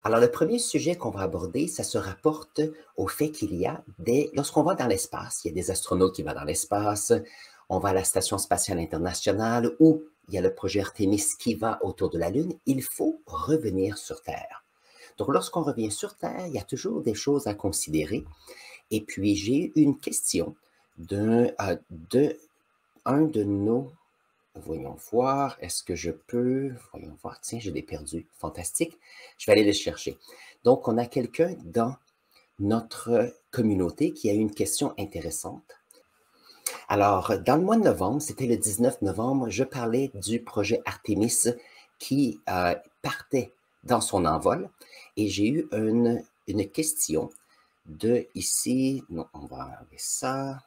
Alors, le premier sujet qu'on va aborder, ça se rapporte au fait qu'il y a lorsqu'on va dans l'espace, il y a des astronautes qui vont dans l'espace, on va à la Station spatiale internationale ou il y a le projet Artemis qui va autour de la Lune, il faut revenir sur Terre. Donc, lorsqu'on revient sur Terre, il y a toujours des choses à considérer. Et puis, j'ai eu une question de un de nos. Voyons voir, est-ce que je peux. Voyons voir, tiens, je l'ai perdu. Fantastique. Je vais aller le chercher. Donc, on a quelqu'un dans notre communauté qui a eu une question intéressante. Alors, dans le mois de novembre, c'était le 19 novembre, je parlais du projet Artemis qui partait dans son envol et j'ai eu une question de ici. Non, on va enlever ça.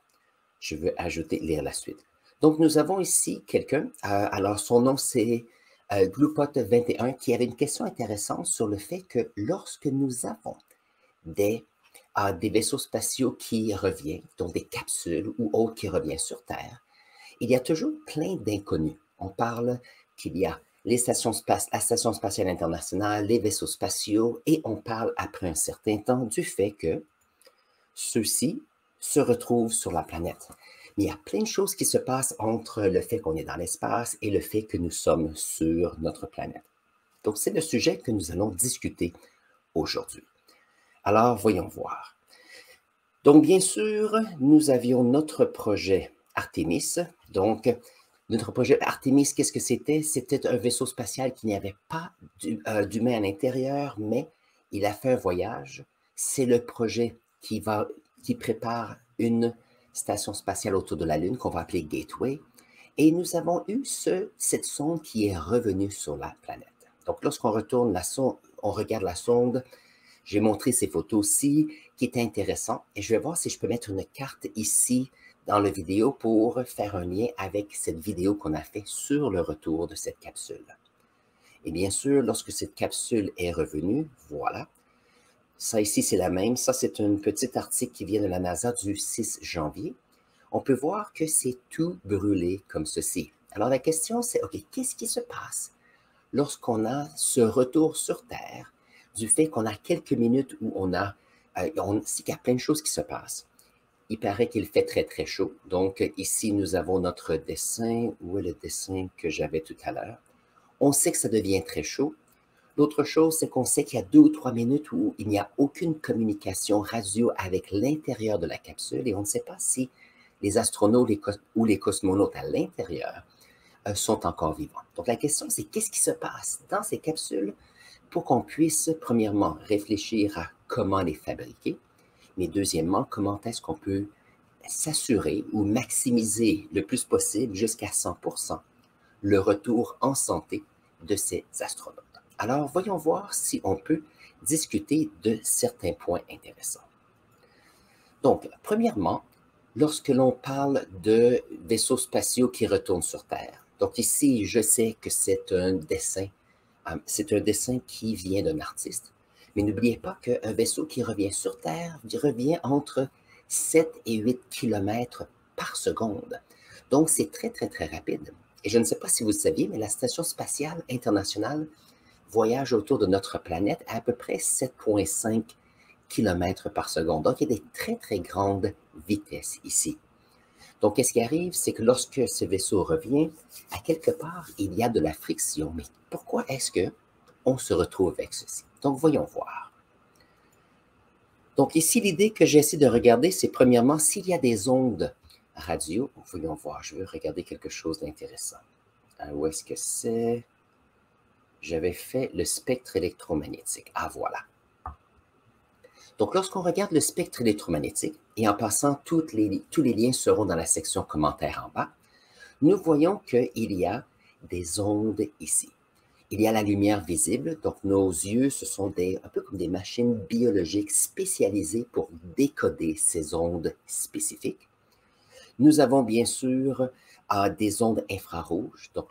Je veux ajouter, lire la suite. Donc, nous avons ici quelqu'un, alors son nom c'est Gloupot21, qui avait une question intéressante sur le fait que lorsque nous avons des, des vaisseaux spatiaux qui reviennent, donc des capsules ou autres qui reviennent sur Terre, il y a toujours plein d'inconnus. On parle qu'il y a la Station spatiale internationale, les vaisseaux spatiaux, et on parle après un certain temps du fait que ceux-ci se retrouvent sur la planète. Mais il y a plein de choses qui se passent entre le fait qu'on est dans l'espace et le fait que nous sommes sur notre planète. Donc, c'est le sujet que nous allons discuter aujourd'hui. Alors, voyons voir. Donc, bien sûr, nous avions notre projet Artemis. Donc, notre projet Artemis, qu'est-ce que c'était? C'était un vaisseau spatial qui n'avait pas d'humain à l'intérieur, mais il a fait un voyage. C'est le projet qui prépare une station spatiale autour de la Lune qu'on va appeler Gateway. Et nous avons eu cette sonde qui est revenue sur la planète. Donc, lorsqu'on retourne la sonde, on regarde la sonde, j'ai montré ces photos-ci qui étaient intéressantes et je vais voir si je peux mettre une carte ici dans la vidéo pour faire un lien avec cette vidéo qu'on a fait sur le retour de cette capsule. Et bien sûr, lorsque cette capsule est revenue, voilà, ça ici c'est la même, ça c'est un petit article qui vient de la NASA du 6 janvier. On peut voir que c'est tout brûlé comme ceci. Alors la question c'est, OK, qu'est-ce qui se passe lorsqu'on a ce retour sur Terre du fait qu'on a quelques minutes où il y a plein de choses qui se passent. Il paraît qu'il fait très, très chaud. Donc, ici, nous avons notre dessin. Où est le dessin que j'avais tout à l'heure? On sait que ça devient très chaud. L'autre chose, c'est qu'on sait qu'il y a 2 ou 3 minutes où il n'y a aucune communication radio avec l'intérieur de la capsule et on ne sait pas si les astronautes ou les cosmonautes à l'intérieur sont encore vivants. Donc, la question, c'est qu'est-ce qui se passe dans ces capsules pour qu'on puisse, premièrement, réfléchir à comment les fabriquer, mais deuxièmement, comment est-ce qu'on peut s'assurer ou maximiser le plus possible jusqu'à 100% le retour en santé de ces astronautes. Alors, voyons voir si on peut discuter de certains points intéressants. Donc, premièrement, lorsque l'on parle de vaisseaux spatiaux qui retournent sur Terre, donc ici, je sais que c'est un dessin qui vient d'un artiste, mais n'oubliez pas qu'un vaisseau qui revient sur Terre revient entre 7 et 8 km par seconde. Donc, c'est très, très, très rapide. Et je ne sais pas si vous le saviez, mais la Station spatiale internationale voyage autour de notre planète à peu près 7,5 km par seconde. Donc, il y a des très, très grandes vitesses ici. Donc, qu'est-ce qui arrive? C'est que lorsque ce vaisseau revient, à quelque part, il y a de la friction. Mais pourquoi est-ce qu'on se retrouve avec ceci? Donc, voyons voir. Donc, ici, l'idée que j'essaie de regarder, c'est premièrement, s'il y a des ondes radio. Voyons voir, je veux regarder quelque chose d'intéressant. Où est-ce que c'est? J'avais fait le spectre électromagnétique. Ah, voilà. Donc, lorsqu'on regarde le spectre électromagnétique, et en passant, tous les liens seront dans la section commentaires en bas, nous voyons qu'il y a des ondes ici. Il y a la lumière visible, donc nos yeux, ce sont un peu comme des machines biologiques spécialisées pour décoder ces ondes spécifiques. Nous avons bien sûr des ondes infrarouges. Donc,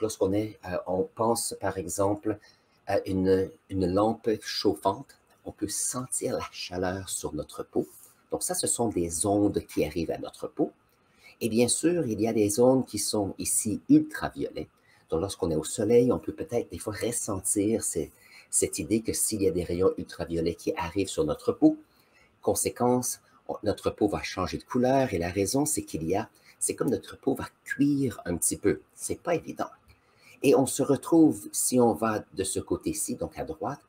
on pense par exemple à une lampe chauffante, on peut sentir la chaleur sur notre peau. Donc, ça, ce sont des ondes qui arrivent à notre peau. Et bien sûr, il y a des ondes qui sont ici ultraviolettes. Donc, lorsqu'on est au soleil, on peut peut-être des fois ressentir cette idée que s'il y a des rayons ultraviolets qui arrivent sur notre peau, conséquence, notre peau va changer de couleur et la raison, c'est comme notre peau va cuire un petit peu. C'est pas évident. Et on se retrouve, si on va de ce côté-ci, donc à droite,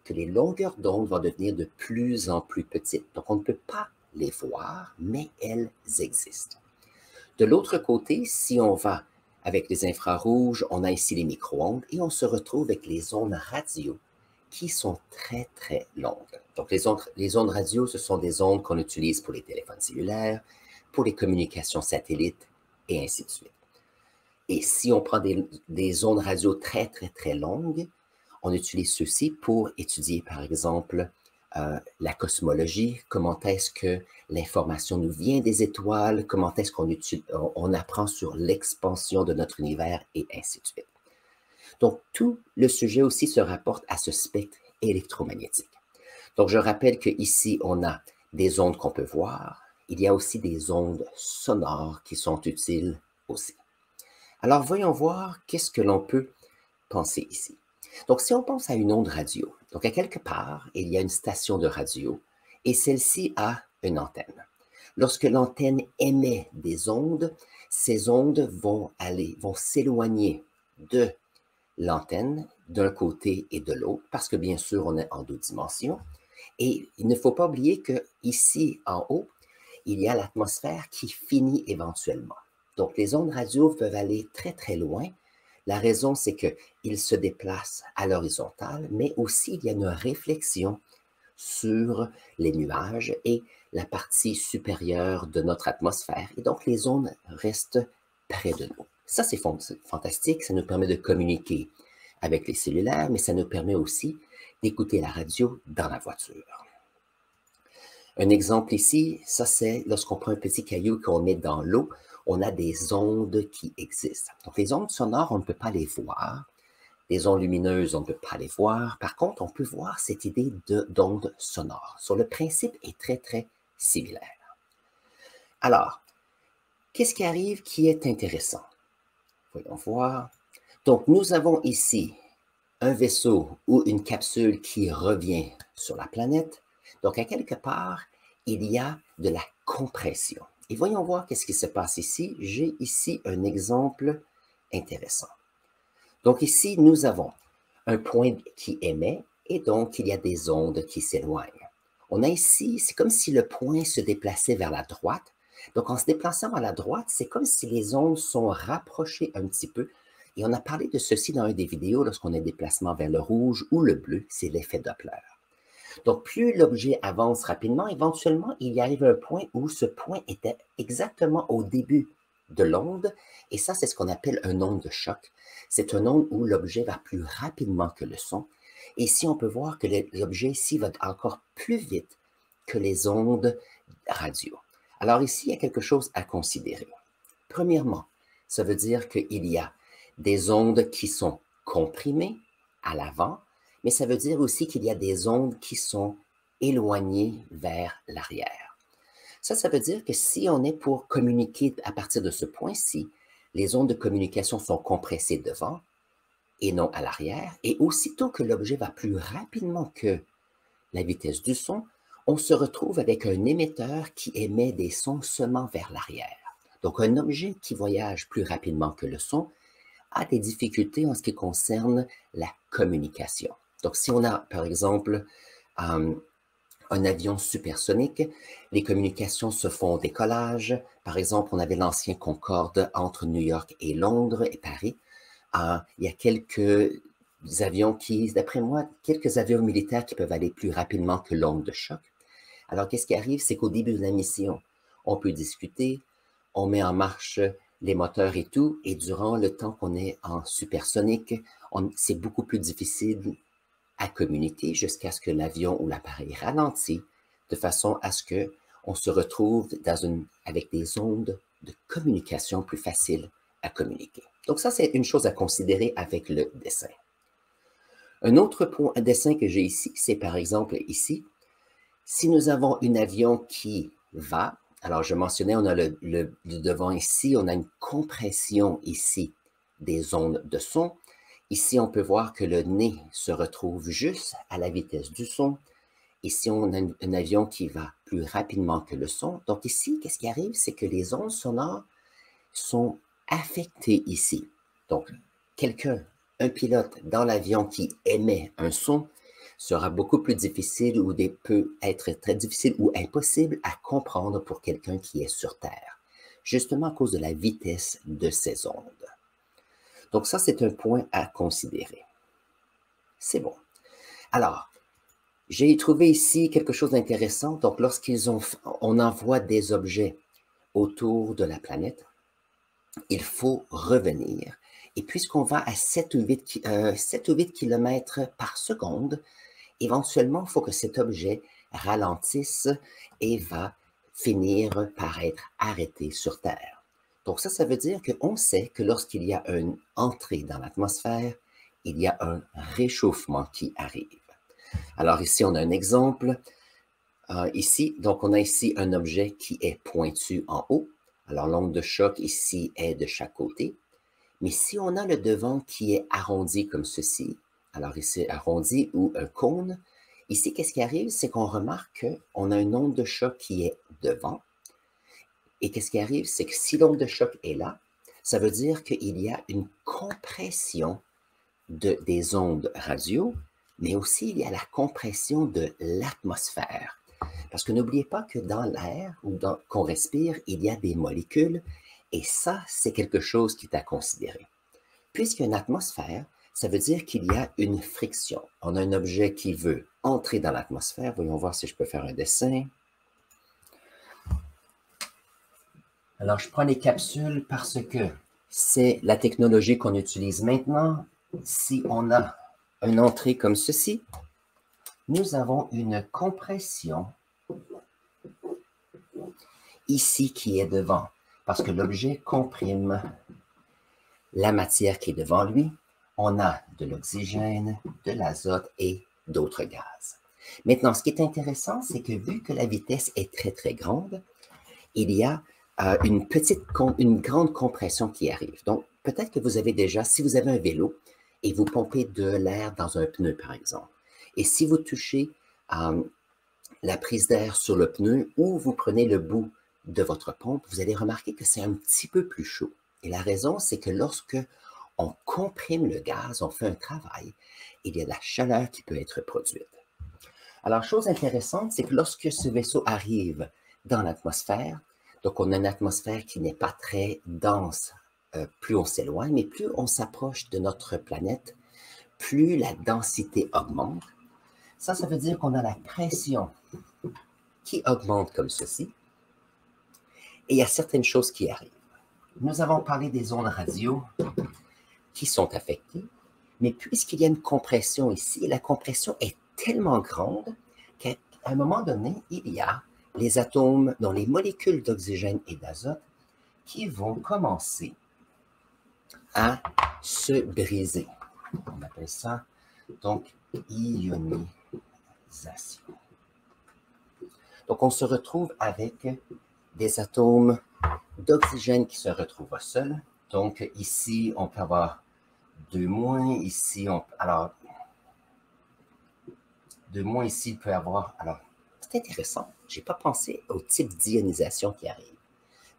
que les longueurs d'onde vont devenir de plus en plus petites. Donc, on ne peut pas les voir, mais elles existent. De l'autre côté, si on va avec les infrarouges, on a ici les micro-ondes et on se retrouve avec les ondes radio qui sont très, très longues. Donc, les ondes radio, ce sont des ondes qu'on utilise pour les téléphones cellulaires, pour les communications satellites et ainsi de suite. Et si on prend des ondes radio très, très, très longues, on utilise ceci pour étudier, par exemple, la cosmologie, comment est-ce que l'information nous vient des étoiles, comment est-ce qu'on apprend sur l'expansion de notre univers et ainsi de suite. Donc, tout le sujet aussi se rapporte à ce spectre électromagnétique. Donc, je rappelle qu'ici, on a des ondes qu'on peut voir. Il y a aussi des ondes sonores qui sont utiles aussi. Alors, voyons voir qu'est-ce que l'on peut penser ici. Donc, si on pense à une onde radio, donc à quelque part, il y a une station de radio et celle-ci a une antenne. Lorsque l'antenne émet des ondes, ces ondes vont s'éloigner de l'antenne d'un côté et de l'autre, parce que bien sûr, on est en 2 dimensions. Et il ne faut pas oublier qu'ici, en haut, il y a l'atmosphère qui finit éventuellement. Donc, les ondes radio peuvent aller très, très loin. La raison, c'est qu'ils se déplacent à l'horizontale, mais aussi il y a une réflexion sur les nuages et la partie supérieure de notre atmosphère. Et donc, les ondes restent près de nous. Ça, c'est fantastique. Ça nous permet de communiquer avec les cellulaires, mais ça nous permet aussi d'écouter la radio dans la voiture. Un exemple ici, ça c'est lorsqu'on prend un petit caillou qu'on met dans l'eau, on a des ondes qui existent. Donc, les ondes sonores, on ne peut pas les voir. Les ondes lumineuses, on ne peut pas les voir. Par contre, on peut voir cette idée d'ondes sonores. Sur le principe est très, très similaire. Alors, qu'est-ce qui arrive qui est intéressant? Voyons voir. Donc, nous avons ici un vaisseau ou une capsule qui revient sur la planète. Donc, à quelque part, il y a de la compression. Et voyons voir qu'est-ce qui se passe ici. J'ai ici un exemple intéressant. Donc ici, nous avons un point qui émet et donc il y a des ondes qui s'éloignent. On a ici, c'est comme si le point se déplaçait vers la droite. Donc en se déplaçant vers la droite, c'est comme si les ondes sont rapprochées un petit peu. Et on a parlé de ceci dans une des vidéos lorsqu'on a un déplacement vers le rouge ou le bleu, c'est l'effet Doppler. Donc, plus l'objet avance rapidement, éventuellement, il y arrive à un point où ce point était exactement au début de l'onde, et ça, c'est ce qu'on appelle une onde de choc. C'est une onde où l'objet va plus rapidement que le son, et ici, on peut voir que l'objet ici va encore plus vite que les ondes radio. Alors ici, il y a quelque chose à considérer. Premièrement, ça veut dire qu'il y a des ondes qui sont comprimées à l'avant, mais ça veut dire aussi qu'il y a des ondes qui sont éloignées vers l'arrière. Ça veut dire que si on est pour communiquer à partir de ce point-ci, les ondes de communication sont compressées devant et non à l'arrière, et aussitôt que l'objet va plus rapidement que la vitesse du son, on se retrouve avec un émetteur qui émet des sons seulement vers l'arrière. Donc, un objet qui voyage plus rapidement que le son a des difficultés en ce qui concerne la communication. Donc, si on a, par exemple, un avion supersonique, les communications se font au décollage. Par exemple, on avait l'ancien Concorde entre New York et Londres et Paris. Il y a quelques avions d'après moi, quelques avions militaires qui peuvent aller plus rapidement que l'onde de choc. Alors, qu'est-ce qui arrive? C'est qu'au début de la mission, on peut discuter, on met en marche les moteurs et tout, et durant le temps qu'on est en supersonique, c'est beaucoup plus difficile à communiquer jusqu'à ce que l'avion ou l'appareil ralentisse de façon à ce qu'on se retrouve avec des ondes de communication plus faciles à communiquer. Donc ça, c'est une chose à considérer avec le dessin. Un autre dessin que j'ai ici, c'est par exemple ici, si nous avons un avion qui va, alors je mentionnais, on a le devant ici, on a une compression ici des ondes de son, Ici, on peut voir que le nez se retrouve juste à la vitesse du son. Ici, on a un avion qui va plus rapidement que le son. Donc ici, qu'est-ce qui arrive? C'est que les ondes sonores sont affectées ici. Donc, un pilote dans l'avion qui émet un son, sera beaucoup plus difficile ou peut être très difficile ou impossible à comprendre pour quelqu'un qui est sur Terre, justement à cause de la vitesse de ces ondes. Donc ça, c'est un point à considérer. C'est bon. Alors, j'ai trouvé ici quelque chose d'intéressant. Donc, on envoie des objets autour de la planète, il faut revenir. Et puisqu'on va à 7 ou 8 km par seconde, éventuellement, il faut que cet objet ralentisse et va finir par être arrêté sur Terre. Donc ça veut dire qu'on sait que lorsqu'il y a une entrée dans l'atmosphère, il y a un réchauffement qui arrive. Alors ici, on a un exemple. Ici, donc on a ici un objet qui est pointu en haut. Alors l'onde de choc ici est de chaque côté. Mais si on a le devant qui est arrondi comme ceci, alors ici arrondi ou un cône, ici qu'est-ce qui arrive? C'est qu'on remarque qu'on a une onde de choc qui est devant. Et qu'est-ce qui arrive? C'est que si l'onde de choc est là, ça veut dire qu'il y a une compression des ondes radio, mais aussi il y a la compression de l'atmosphère. Parce que n'oubliez pas que dans l'air qu'on respire, il y a des molécules, et ça, c'est quelque chose qui est à considérer. Puisqu'il y a une atmosphère, ça veut dire qu'il y a une friction. On a un objet qui veut entrer dans l'atmosphère. Voyons voir si je peux faire un dessin. Alors, je prends les capsules parce que c'est la technologie qu'on utilise maintenant. Si on a une entrée comme ceci, nous avons une compression ici qui est devant, parce que l'objet comprime la matière qui est devant lui. On a de l'oxygène, de l'azote et d'autres gaz. Maintenant, ce qui est intéressant, c'est que vu que la vitesse est très, très grande, il y a une grande compression qui arrive. Donc, peut-être que vous avez déjà, si vous avez un vélo et vous pompez de l'air dans un pneu, par exemple, et si vous touchez la prise d'air sur le pneu ou vous prenez le bout de votre pompe, vous allez remarquer que c'est un petit peu plus chaud. Et la raison, c'est que lorsque on comprime le gaz, on fait un travail, il y a de la chaleur qui peut être produite. Alors, chose intéressante, c'est que lorsque ce vaisseau arrive dans l'atmosphère, donc on a une atmosphère qui n'est pas très dense, plus on s'éloigne, mais plus on s'approche de notre planète, plus la densité augmente. Ça veut dire qu'on a la pression qui augmente comme ceci, et il y a certaines choses qui arrivent. Nous avons parlé des ondes radio qui sont affectées, mais puisqu'il y a une compression ici, la compression est tellement grande qu'à un moment donné, il y a les atomes, dont les molécules d'oxygène et d'azote, qui vont commencer à se briser. On appelle ça donc ionisation. Donc, on se retrouve avec des atomes d'oxygène qui se retrouvent au sol. Donc, ici, on peut avoir 2-, ici, alors, 2-, ici, il peut avoir, alors, c'est intéressant, je n'ai pas pensé au type d'ionisation qui arrive.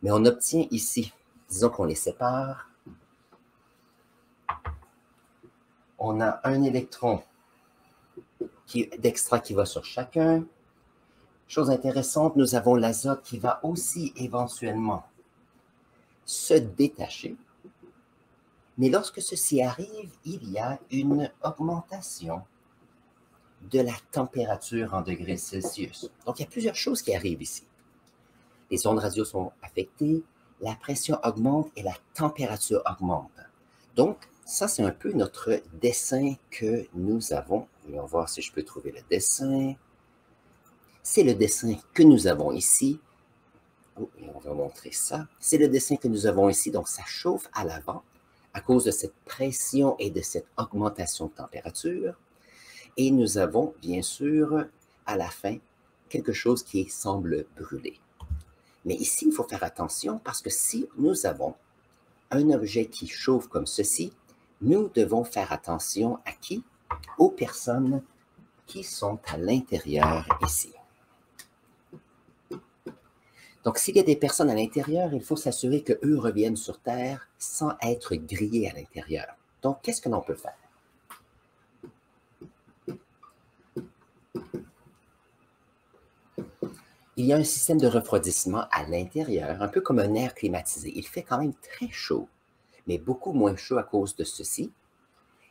Mais on obtient ici, disons qu'on les sépare, on a un électron d'extra qui va sur chacun. Chose intéressante, nous avons l'azote qui va aussi éventuellement se détacher. Mais lorsque ceci arrive, il y a une augmentation de la température en degrés Celsius. Donc, il y a plusieurs choses qui arrivent ici. Les ondes radio sont affectées, la pression augmente et la température augmente. Donc, ça, c'est un peu notre dessin que nous avons. On va voir si je peux trouver le dessin. C'est le dessin que nous avons ici. Oh, et on va montrer ça. C'est le dessin que nous avons ici. Donc, ça chauffe à l'avant à cause de cette pression et de cette augmentation de température. Et nous avons, bien sûr, à la fin, quelque chose qui semble brûler. Mais ici, il faut faire attention parce que si nous avons un objet qui chauffe comme ceci, nous devons faire attention à qui? Aux personnes qui sont à l'intérieur ici. Donc, s'il y a des personnes à l'intérieur, il faut s'assurer qu'eux reviennent sur Terre sans être grillés à l'intérieur. Donc, qu'est-ce que l'on peut faire? Il y a un système de refroidissement à l'intérieur, un peu comme un air climatisé. Il fait quand même très chaud, mais beaucoup moins chaud à cause de ceci.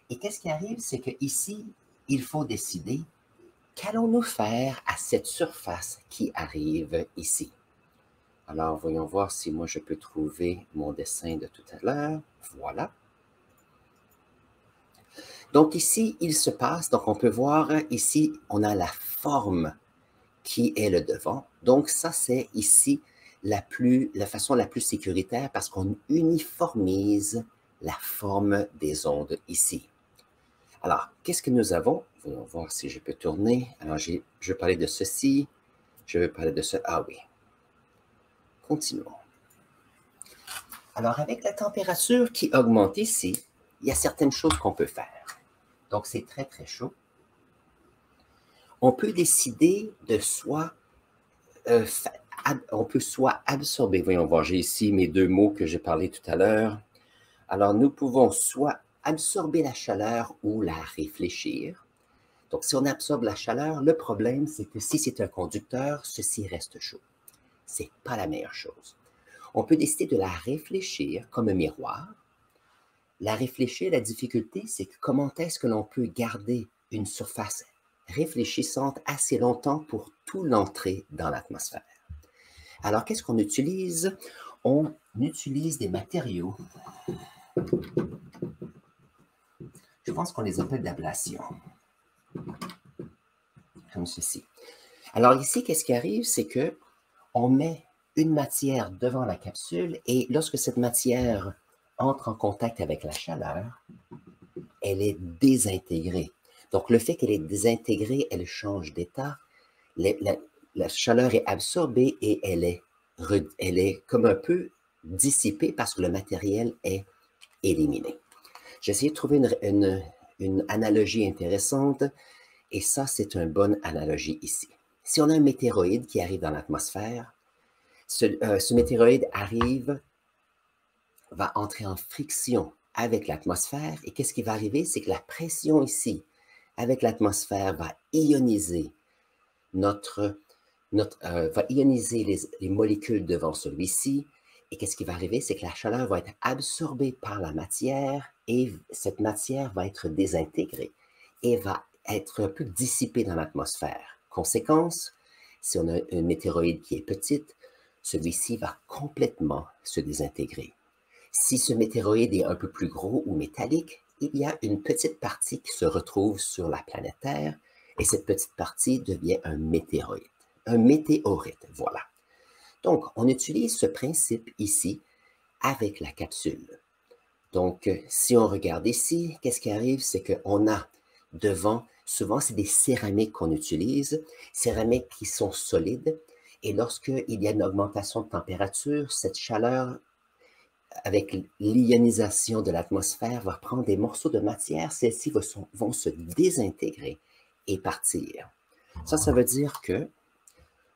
Et qu'est-ce qui arrive? C'est qu'ici, il faut décider qu'allons-nous faire à cette surface qui arrive ici. Alors, voyons voir si moi je peux trouver mon dessin de tout à l'heure. Voilà. Donc ici, il se passe, donc on peut voir ici, on a la forme qui est le devant. Donc ça, c'est ici la façon la plus sécuritaire parce qu'on uniformise la forme des ondes ici. Alors, qu'est-ce que nous avons? Voyons voir si je peux tourner. Alors, je veux parler de ceci. Je veux parler de ce... Ah oui. Continuons. Alors, avec la température qui augmente ici, il y a certaines choses qu'on peut faire. Donc, c'est très, très chaud. On peut décider de on peut soit absorber, voyons voir, j'ai ici mes deux mots que j'ai parlé tout à l'heure. Alors, nous pouvons soit absorber la chaleur ou la réfléchir. Donc, si on absorbe la chaleur, le problème, c'est que si c'est un conducteur, ceci reste chaud. Ce n'est pas la meilleure chose. On peut décider de la réfléchir comme un miroir. La réfléchir, la difficulté, c'est que comment est-ce que l'on peut garder une surface réfléchissante assez longtemps pour tout l'entrer dans l'atmosphère. Alors, qu'est-ce qu'on utilise? On utilise des matériaux. Je pense qu'on les appelle d'ablation. Comme ceci. Alors ici, qu'est-ce qui arrive? C'est que on met une matière devant la capsule et lorsque cette matière entre en contact avec la chaleur, elle est désintégrée. Donc, le fait qu'elle est désintégrée, elle change d'état. La chaleur est absorbée et elle est comme un peu dissipée parce que le matériel est éliminé. J'ai essayé de trouver une analogie intéressante et ça, c'est une bonne analogie ici. Si on a un météoroïde qui arrive dans l'atmosphère, ce météoroïde va entrer en friction avec l'atmosphère et qu'est-ce qui va arriver? C'est que la pression ici, avec l'atmosphère, va ioniser va ioniser les molécules devant celui-ci. Et qu'est-ce qui va arriver? C'est que la chaleur va être absorbée par la matière et cette matière va être désintégrée et va être un peu dissipée dans l'atmosphère. Conséquence, si on a une météoroïde qui est petite, celui-ci va complètement se désintégrer. Si ce météoroïde est un peu plus gros ou métallique, il y a une petite partie qui se retrouve sur la planète Terre et cette petite partie devient un météoroïde. Un météorite, voilà. Donc, on utilise ce principe ici avec la capsule. Donc, si on regarde ici, qu'est-ce qui arrive? C'est qu'on a devant, souvent c'est des céramiques qu'on utilise, céramiques qui sont solides, et lorsqu'il y a une augmentation de température, cette chaleur avec l'ionisation de l'atmosphère, va prendre des morceaux de matière, celles-ci vont se désintégrer et partir. Ça veut dire que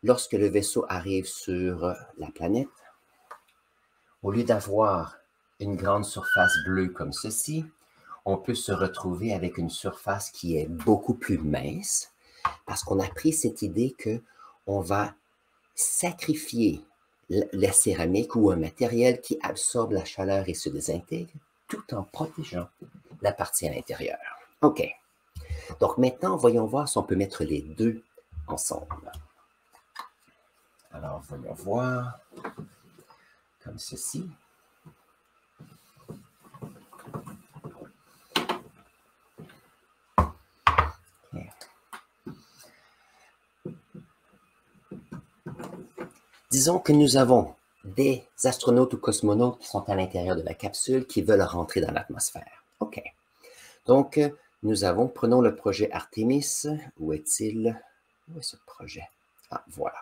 lorsque le vaisseau arrive sur la planète, au lieu d'avoir une grande surface bleue comme ceci, on peut se retrouver avec une surface qui est beaucoup plus mince parce qu'on a pris cette idée qu'on va sacrifier la céramique ou un matériel qui absorbe la chaleur et se désintègre tout en protégeant la partie à l'intérieur. OK. Donc maintenant, voyons voir si on peut mettre les deux ensemble. Alors, voyons voir comme ceci. Okay. Disons que nous avons des astronautes ou cosmonautes qui sont à l'intérieur de la capsule qui veulent rentrer dans l'atmosphère. OK. Donc, prenons le projet Artemis. Où est-il? Où est ce projet? Ah, voilà.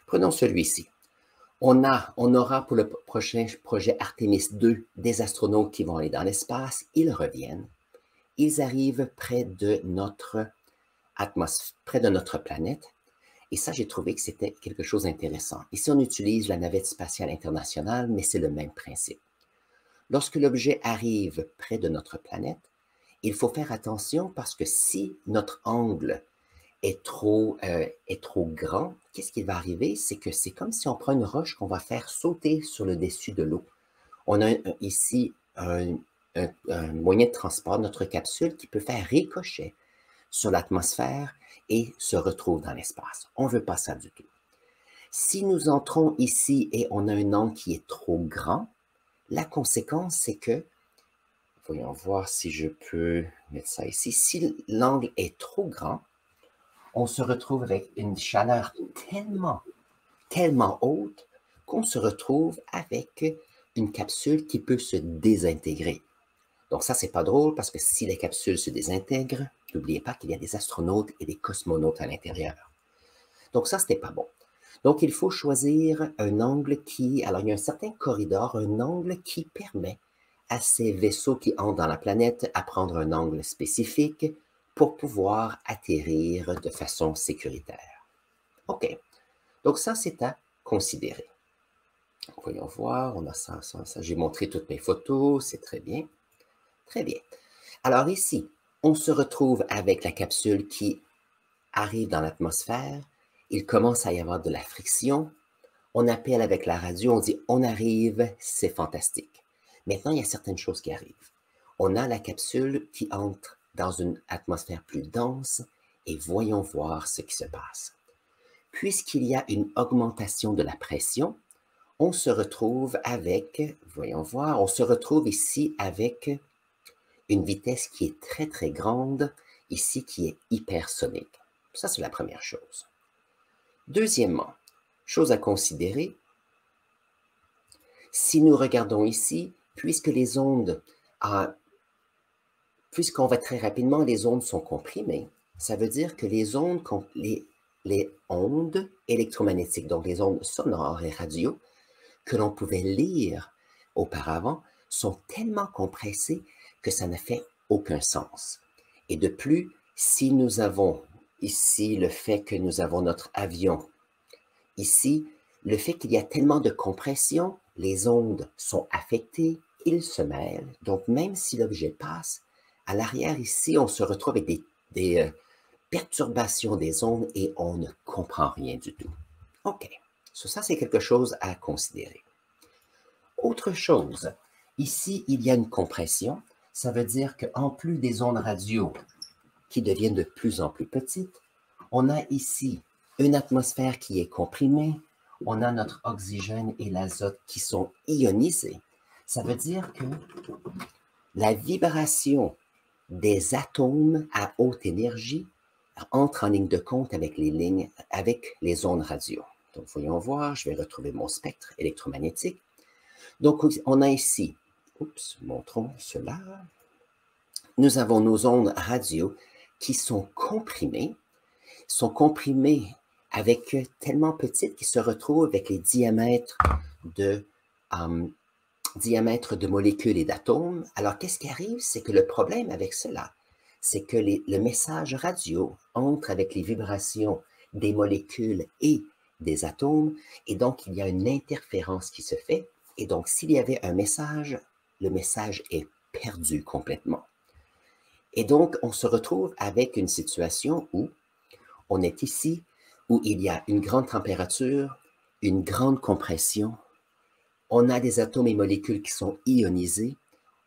Prenons celui-ci. On aura pour le prochain projet Artemis 2 des astronautes qui vont aller dans l'espace, ils reviennent, ils arrivent près de notre atmosphère, près de notre planète, et ça, j'ai trouvé que c'était quelque chose d'intéressant. Ici, on utilise la navette spatiale internationale, mais c'est le même principe. Lorsque l'objet arrive près de notre planète, il faut faire attention parce que si notre angle est trop grand, qu'est-ce qui va arriver? C'est que c'est comme si on prend une roche qu'on va faire sauter sur le dessus de l'eau. On a ici un moyen de transport, notre capsule, qui peut faire ricochet sur l'atmosphère et se retrouve dans l'espace. On ne veut pas ça du tout. Si nous entrons ici et on a un angle qui est trop grand, la conséquence, c'est que, voyons voir si je peux mettre ça ici, si l'angle est trop grand, on se retrouve avec une chaleur tellement haute qu'on se retrouve avec une capsule qui peut se désintégrer. Donc ça, c'est pas drôle parce que si les capsules se désintègrent, n'oubliez pas qu'il y a des astronautes et des cosmonautes à l'intérieur. Donc ça, c'était pas bon. Donc il faut choisir un angle alors il y a un certain corridor, un angle qui permet à ces vaisseaux qui entrent dans la planète à prendre un angle spécifique pour pouvoir atterrir de façon sécuritaire. OK. Donc ça, c'est à considérer. Voyons voir, on a ça. J'ai montré toutes mes photos, c'est très bien. Très bien. Alors ici, on se retrouve avec la capsule qui arrive dans l'atmosphère. Il commence à y avoir de la friction. On appelle avec la radio, on dit « on arrive », c'est fantastique. Maintenant, il y a certaines choses qui arrivent. On a la capsule qui entre dans une atmosphère plus dense et voyons voir ce qui se passe. Puisqu'il y a une augmentation de la pression, on se retrouve avec, voyons voir, on se retrouve ici avec une vitesse qui est très grande, ici qui est hypersonique. Ça, c'est la première chose. Deuxièmement, chose à considérer, si nous regardons ici, puisque les ondes, puisqu'on va très rapidement, les ondes sont comprimées, ça veut dire que les ondes électromagnétiques, donc les ondes sonores et radio, que l'on pouvait lire auparavant, sont tellement compressées que ça ne fait aucun sens. Et de plus, si nous avons ici le fait que nous avons notre avion, ici, le fait qu'il y a tellement de compression, les ondes sont affectées, ils se mêlent. Donc, même si l'objet passe, à l'arrière ici, on se retrouve avec des perturbations des ondes et on ne comprend rien du tout. OK. Ça, c'est quelque chose à considérer. Autre chose, ici, il y a une compression. Ça veut dire qu'en plus des ondes radio qui deviennent de plus en plus petites, on a ici une atmosphère qui est comprimée, on a notre oxygène et l'azote qui sont ionisés. Ça veut dire que la vibration des atomes à haute énergie entre en ligne de compte avec les ondes radio. Donc, voyons voir, je vais retrouver mon spectre électromagnétique. Donc, on a ici, montrons cela. Nous avons nos ondes radio qui sont comprimées avec tellement petites qu'ils se retrouvent avec les diamètres de molécules et d'atomes. Alors, qu'est-ce qui arrive? C'est que le problème avec cela, c'est que le message radio entre avec les vibrations des molécules et des atomes, et donc il y a une interférence qui se fait, et donc s'il y avait un message, le message est perdu complètement. Et donc, on se retrouve avec une situation où on est ici, où il y a une grande température, une grande compression, on a des atomes et molécules qui sont ionisés,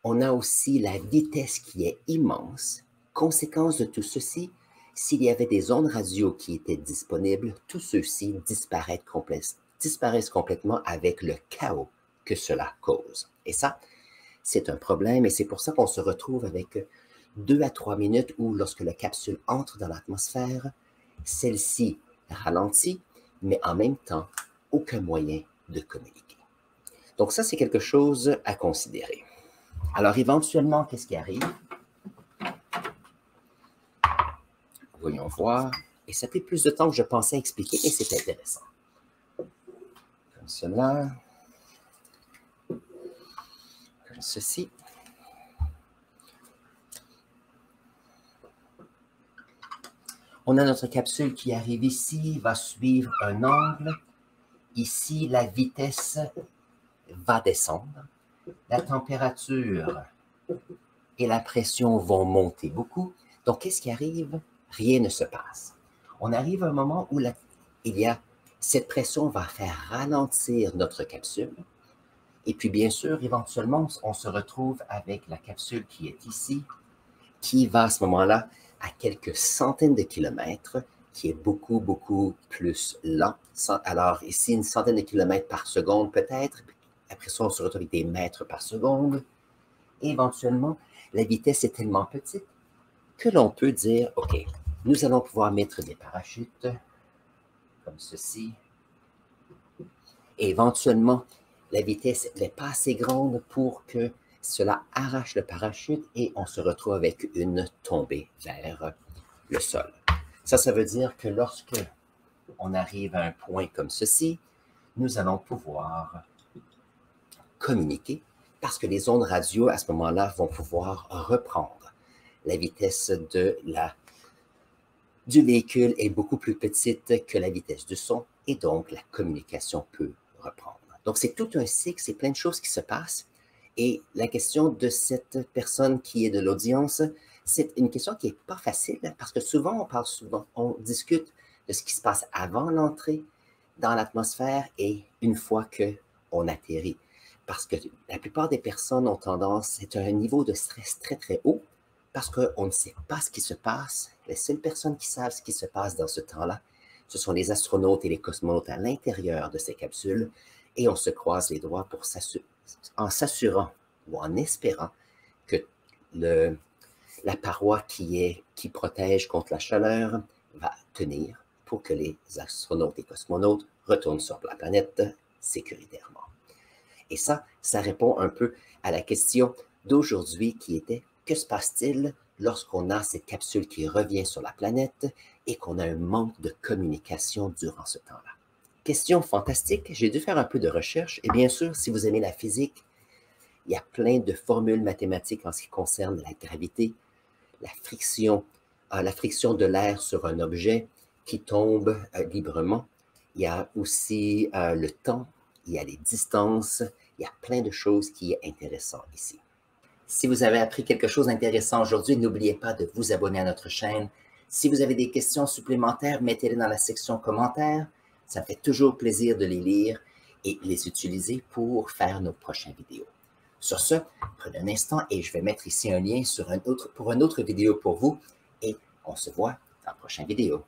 on a aussi la vitesse qui est immense. Conséquence de tout ceci, s'il y avait des ondes radio qui étaient disponibles, tous ceux-ci disparaissent complètement avec le chaos que cela cause. Et ça, c'est un problème et c'est pour ça qu'on se retrouve avec 2 à 3 minutes où, lorsque la capsule entre dans l'atmosphère, celle-ci ralentit, mais en même temps, aucun moyen de communiquer. Donc ça, c'est quelque chose à considérer. Alors, éventuellement, qu'est-ce qui arrive? Voyons voir. Et ça fait plus de temps que je pensais expliquer, et c'est intéressant. Comme cela, comme ceci. On a notre capsule qui arrive ici, va suivre un angle. Ici, la vitesse va descendre. La température et la pression vont monter beaucoup. Donc, qu'est-ce qui arrive? Rien ne se passe. On arrive à un moment où cette pression va faire ralentir notre capsule. Et puis, bien sûr, éventuellement, on se retrouve avec la capsule qui est ici, qui va à ce moment-là à quelques centaines de kilomètres, qui est beaucoup, beaucoup plus lent. Alors, ici, une centaine de kilomètres par seconde peut-être. Après ça, on se retrouve avec des mètres par seconde. Et éventuellement, la vitesse est tellement petite que l'on peut dire, OK, nous allons pouvoir mettre des parachutes, comme ceci. Et éventuellement, la vitesse n'est pas assez grande pour que cela arrache le parachute et on se retrouve avec une tombée vers le sol. Ça veut dire que lorsque on arrive à un point comme ceci, nous allons pouvoir communiquer parce que les ondes radio, à ce moment-là, vont pouvoir reprendre. La vitesse du véhicule est beaucoup plus petite que la vitesse du son et donc la communication peut reprendre. Donc, c'est tout un cycle, c'est plein de choses qui se passent. Et la question de cette personne qui est de l'audience, c'est une question qui n'est pas facile parce que souvent, on discute de ce qui se passe avant l'entrée dans l'atmosphère et une fois qu'on atterrit. Parce que la plupart des personnes ont tendance, c'est un niveau de stress très, très haut parce qu'on ne sait pas ce qui se passe. Les seules personnes qui savent ce qui se passe dans ce temps-là, ce sont les astronautes et les cosmonautes à l'intérieur de ces capsules et on se croise les doigts en s'assurant ou en espérant que la paroi qui protège contre la chaleur va tenir pour que les astronautes et cosmonautes retournent sur la planète sécuritairement. Et ça répond un peu à la question d'aujourd'hui qui était que se passe-t-il lorsqu'on a cette capsule qui revient sur la planète et qu'on a un manque de communication durant ce temps-là? Question fantastique, j'ai dû faire un peu de recherche et bien sûr, si vous aimez la physique, il y a plein de formules mathématiques en ce qui concerne la gravité, la friction de l'air sur un objet qui tombe librement. Il y a aussi le temps, il y a les distances, il y a plein de choses qui sont intéressantes ici. Si vous avez appris quelque chose d'intéressant aujourd'hui, n'oubliez pas de vous abonner à notre chaîne. Si vous avez des questions supplémentaires, mettez-les dans la section commentaires. Ça fait toujours plaisir de les lire et les utiliser pour faire nos prochaines vidéos. Sur ce, prenez un instant et je vais mettre ici un lien pour une autre vidéo pour vous et on se voit dans la prochaine vidéo.